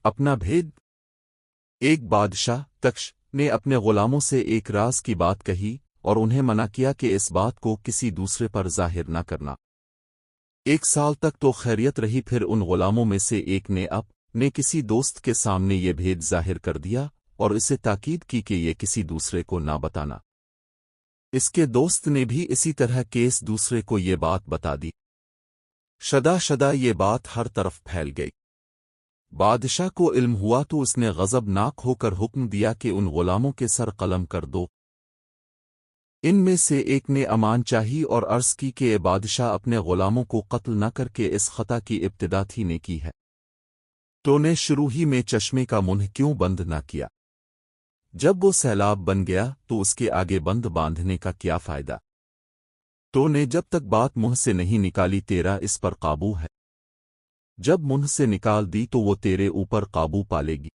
اپنا بھید۔ ایک بادشاہ تکش نے اپنے غلاموں سے ایک راز کی بات کہی اور انہیں منع کیا کہ اس بات کو کسی دوسرے پر ظاہر نہ کرنا۔ 1 سال تک تو خیریت رہی، پھر ان غلاموں میں سے ایک نے اپنے کسی دوست کے سامنے یہ بھید ظاہر کر دیا اور اسے تاکید کی کہ یہ کسی دوسرے کو نہ بتانا۔ اس کے دوست نے بھی اسی طرح کیس دوسرے کو یہ بات بتا دی۔ شدہ یہ بات ہر طرف پھیل گئی۔ بادشاہ کو علم ہوا تو اس نے غضب ناک ہو کر حکم دیا کہ ان غلاموں کے سر قلم کر دو۔ ان میں سے ایک نے امان چاہی اور عرض کی کہ اے بادشاہ، اپنے غلاموں کو قتل نہ کر کے اس خطا کی ابتدا تھی نے کی ہے، تو نے شروع ہی میں چشمے کا منہ کیوں بند نہ کیا؟ جب وہ سیلاب بن گیا تو اس کے آگے بند باندھنے کا کیا فائدہ؟ تو نے جب تک بات منہ سے نہیں نکالی تیرا اس پر قابو ہے، جب منہ سے نکال دی تو وہ تیرے اوپر قابو پالے گی۔